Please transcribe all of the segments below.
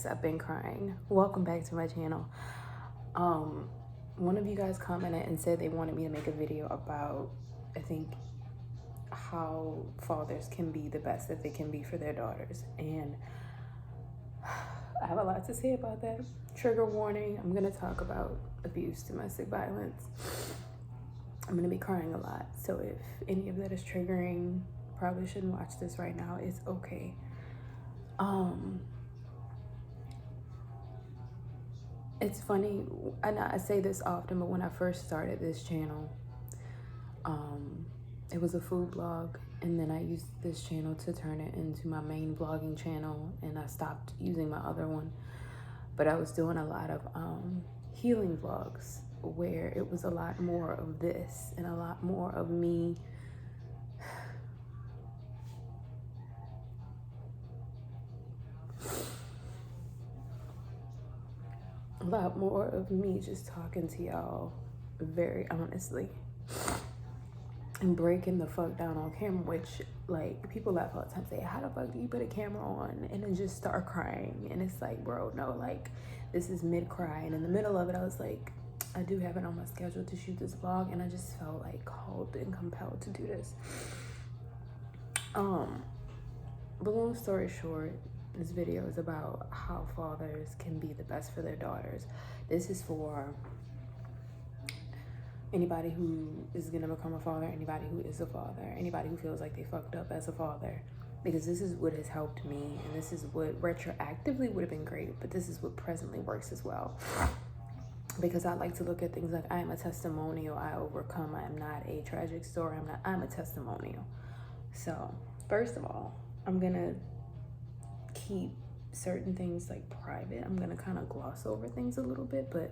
Yes, I've been crying. Welcome back to my channel. One of you guys commented and said they wanted me to make a video about, I think, how fathers can be the best that they can be for their daughters. And I have a lot to say about that. Trigger warning, I'm gonna talk about abuse, domestic violence. I'm gonna be crying a lot. So if any of that is triggering, probably shouldn't watch this right now. It's okay. It's funny, and I say this often, but when I first started this channel, it was a food blog, and then I used this channel to turn it into my main vlogging channel, and I stopped using my other one. But I was doing a lot of healing vlogs where it was a lot more of this and a lot more of me just talking to y'all very honestly and breaking the fuck down on camera, which, like, people laugh all the time, say, how the fuck do you put a camera on and then just start crying? And it's like, bro, no, like, this is mid-cry, and in the middle of it I was like, I do have it on my schedule to shoot this vlog, and I just felt like called and compelled to do this. But long story short, this video is about how fathers can be the best for their daughters. This is for anybody who is gonna become a father, anybody who is a father, anybody who feels like they fucked up as a father, because this is what has helped me, and this is what retroactively would have been great, but this is what presently works as well. Because I like to look at things like, I am a testimonial, I overcome, I am not a tragic story, I'm a testimonial. So first of all, I'm gonna keep certain things like private. I'm gonna kind of gloss over things a little bit, but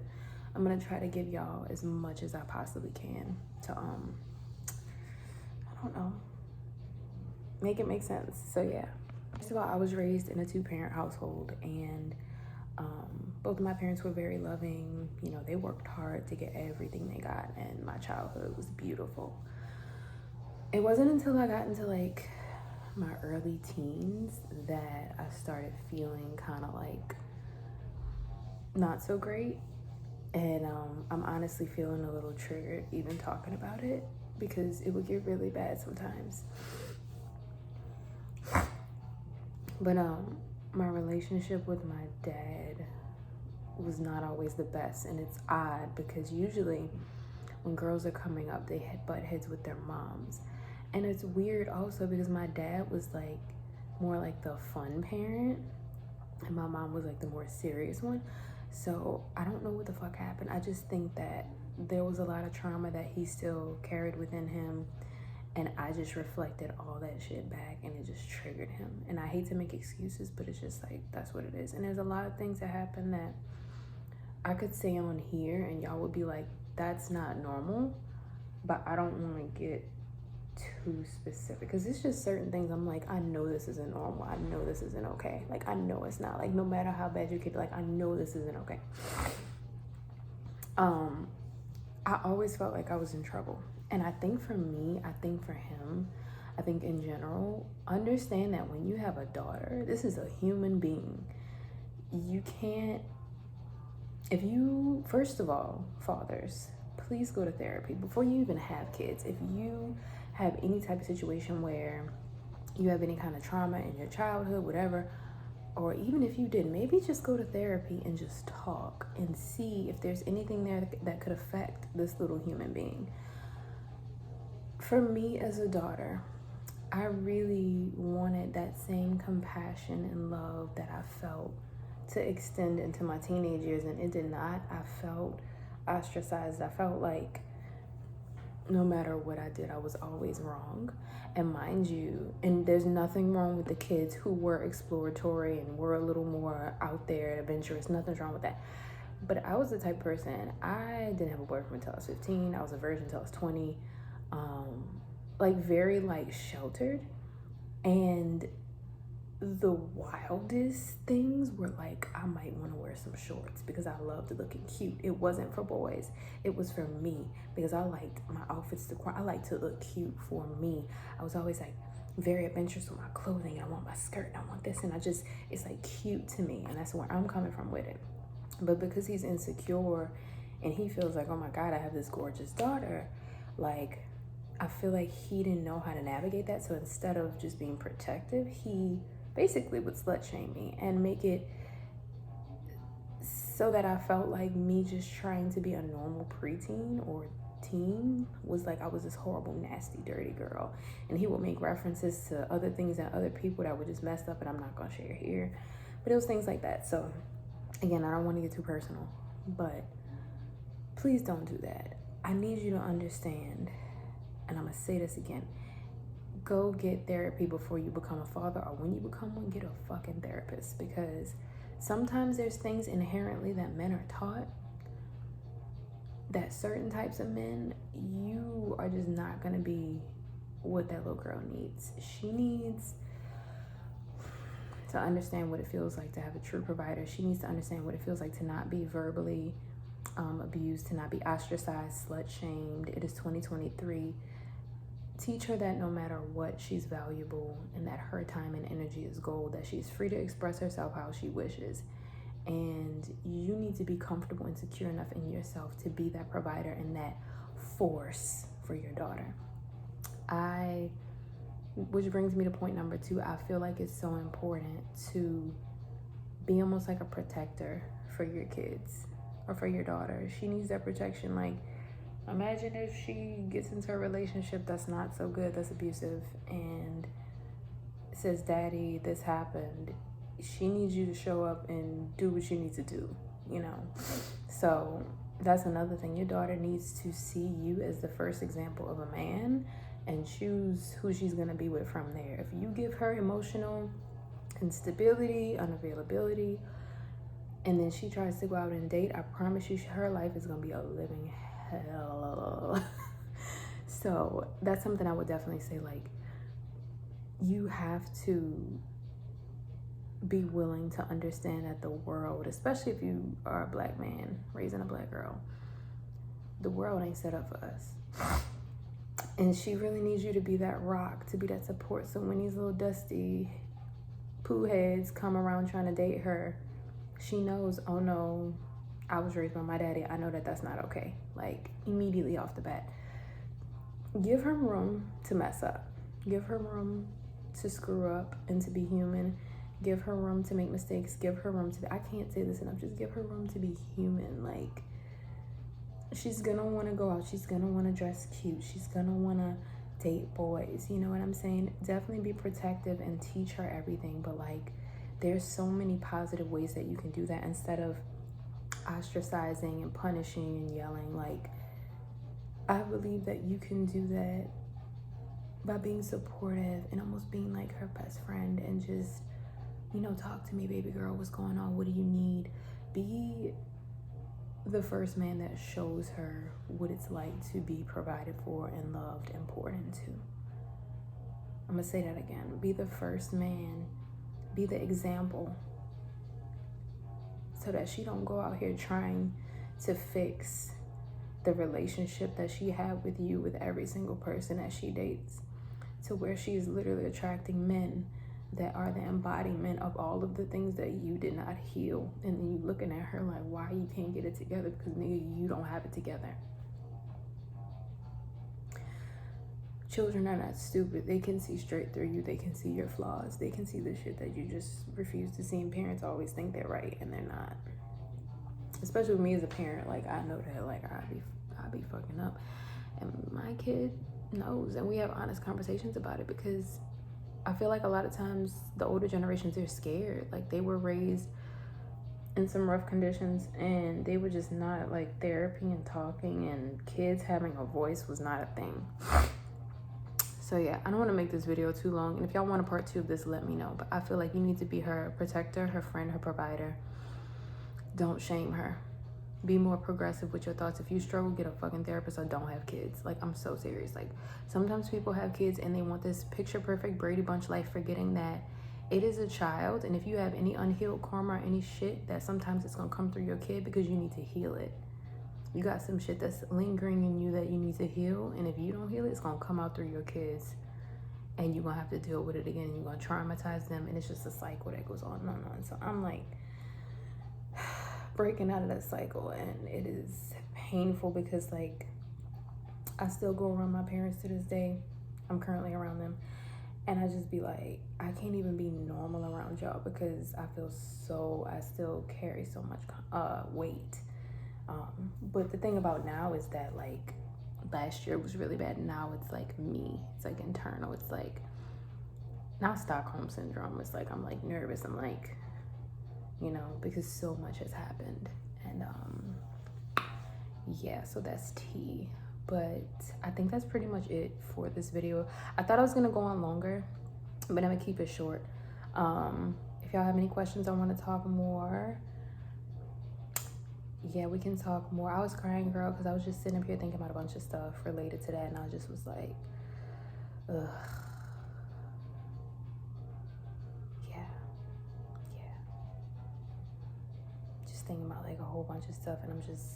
I'm gonna try to give y'all as much as I possibly can to I don't know, make it make sense. So yeah, first of all, I was raised in a 2-parent household, and both of my parents were very loving. You know, they worked hard to get everything they got, and my childhood was beautiful. It wasn't until I got into like my early teens that I started feeling kind of like not so great. And I'm honestly feeling a little triggered even talking about it, because it would get really bad sometimes. But my relationship with my dad was not always the best, and it's odd because usually when girls are coming up, they butt heads with their moms. And it's weird also because my dad was like more like the fun parent, and my mom was like the more serious one. So I don't know what the fuck happened. I just think that there was a lot of trauma that he still carried within him, and I just reflected all that shit back, and it just triggered him. And I hate to make excuses, but it's just like, that's what it is. And there's a lot of things that happen that I could say on here and y'all would be like, that's not normal, but I don't want to get too specific, because it's just certain things I'm like, I know this isn't normal, I know this isn't okay, like I know it's not, like no matter how bad your kid, like I know this isn't okay. I always felt like I was in trouble, and I think for me, I think for him, I think in general, understand that when you have a daughter, this is a human being. You can't, if you, first of all, fathers, please go to therapy before you even have kids. If you have any type of situation where you have any kind of trauma in your childhood, whatever, or even if you did, maybe just go to therapy and just talk and see if there's anything there that could affect this little human being. For me as a daughter, I really wanted that same compassion and love that I felt to extend into my teenage years, and it did not. I felt ostracized. I felt like no matter what I did, I was always wrong. And mind you, and there's nothing wrong with the kids who were exploratory and were a little more out there, adventurous, nothing's wrong with that. But I was the type of person, I didn't have a boyfriend until I was 15, I was a virgin until I was 20, like very like sheltered. And the wildest things were like, I might want to wear some shorts because I loved looking cute. It wasn't for boys, it was for me, because I liked my outfits to I like to look cute for me. I was always like, very adventurous with my clothing. I want my skirt and I want this, and it's like cute to me, and that's where I'm coming from with it. But because he's insecure and he feels like, oh my God, I have this gorgeous daughter, like, I feel like he didn't know how to navigate that. So instead of just being protective, he basically would slut shame me and make it so that I felt like me just trying to be a normal preteen or teen was like I was this horrible, nasty, dirty girl. And he would make references to other things and other people that were just messed up, and I'm not gonna share here. But it was things like that. So again, I don't want to get too personal, but please don't do that. I need you to understand, and I'm gonna say this again, go get therapy before you become a father, or when you become one, get a fucking therapist, because sometimes there's things inherently that men are taught that certain types of men, you are just not gonna be what that little girl needs. She needs to understand what it feels like to have a true provider. She needs to understand what it feels like to not be verbally abused, to not be ostracized, slut shamed. It is 2023. Teach her that no matter what, she's valuable, and that her time and energy is gold, that she's free to express herself how she wishes. And you need to be comfortable and secure enough in yourself to be that provider and that force for your daughter. Which brings me to point number 2. I feel like it's so important to be almost like a protector for your kids or for your daughter. She needs that protection. Like, imagine if she gets into a relationship that's not so good, that's abusive, and says, Daddy, this happened. She needs you to show up and do what you need to do, you know? So that's another thing. Your daughter needs to see you as the first example of a man and choose who she's gonna be with from there. If you give her emotional instability, unavailability, and then she tries to go out and date, I promise you her life is gonna be a living hell. So that's something I would definitely say, like, you have to be willing to understand that the world, especially if you are a black man raising a black girl, the world ain't set up for us. And she really needs you to be that rock, to be that support. So when these little dusty poo heads come around trying to date her, she knows, oh no, I was raised by my daddy. I know that that's not okay. Like, immediately off the bat. Give her room to mess up. Give her room to screw up and to be human. Give her room to make mistakes. Give her room to be, I can't say this enough, just give her room to be human. Like, she's gonna want to go out. She's gonna want to dress cute. She's gonna want to date boys. You know what I'm saying? Definitely be protective and teach her everything. But, like, there's so many positive ways that you can do that instead of ostracizing and punishing and yelling. Like, I believe that you can do that by being supportive and almost being like her best friend and just, you know, talk to me, baby girl, what's going on? What do you need? Be the first man that shows her what it's like to be provided for and loved and poured into. I'm gonna say that again. Be the first man. Be the example, so that she don't go out here trying to fix the relationship that she had with you with every single person that she dates, to where she's literally attracting men that are the embodiment of all of the things that you did not heal. And then you looking at her like, why you can't get it together? Because nigga, you don't have it together. Children are not stupid. They can see straight through you. They can see your flaws. They can see the shit that you just refuse to see. And parents always think they're right and they're not. Especially with me as a parent, like, I know that, like, I be fucking up. And my kid knows, and we have honest conversations about it, because I feel like a lot of times the older generations are scared. Like, they were raised in some rough conditions and they were just not, like, therapy and talking and kids having a voice was not a thing. So yeah, I don't want to make this video too long, and if y'all want a part 2 of this, let me know. But I feel like you need to be her protector, her friend, her provider. Don't shame her. Be more progressive with your thoughts. If you struggle, get a fucking therapist or don't have kids. Like, I'm so serious. Like, sometimes people have kids and they want this picture perfect Brady Bunch life, forgetting that it is a child, and if you have any unhealed karma or any shit, that sometimes it's gonna come through your kid because you need to heal it. You got some shit that's lingering in you that you need to heal, and if you don't heal it, it's gonna come out through your kids. and you're gonna have to deal with it again, and you're gonna traumatize them, and it's just a cycle that goes on and on and on. So I'm like breaking out of that cycle, and it is painful because like I still go around my parents to this day. I'm currently around them, and I just be like, I can't even be normal around y'all because I still carry so much weight. But the thing about now is that like last year was really bad. Now it's like me. It's like internal. It's like not Stockholm syndrome. It's like I'm like nervous. I'm like, you know, because so much has happened. And yeah, so that's tea. But I think that's pretty much it for this video. I thought I was gonna go on longer, but I'm gonna keep it short. If y'all have any questions, I want to talk more. Yeah, we can talk more. I was crying, girl, because I was just sitting up here thinking about a bunch of stuff related to that, and I just was like, ugh. Yeah. Just thinking about like a whole bunch of stuff, and I'm just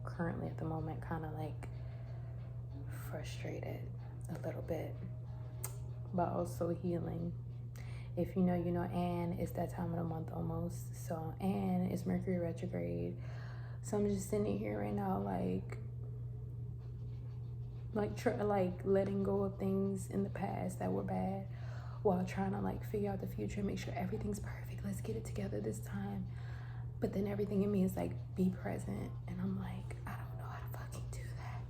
currently at the moment kind of like frustrated a little bit, but also healing. If you know, you know. And it's that time of the month almost. So, and it's Mercury retrograde. So I'm just sitting here right now, like letting go of things in the past that were bad, while trying to like figure out the future and make sure everything's perfect. Let's get it together this time. But then everything in me is like, be present, and I'm like, I don't know how to fucking do that.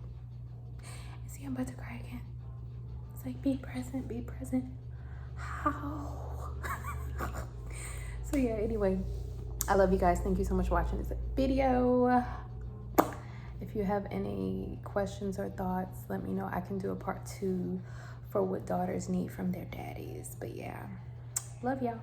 And see, I'm about to cry again. It's like, be present, be present. How? So yeah, anyway, I love you guys. Thank you so much for watching this video. If you have any questions or thoughts, let me know. I can do a part 2 for what daughters need from their daddies. But yeah, love y'all.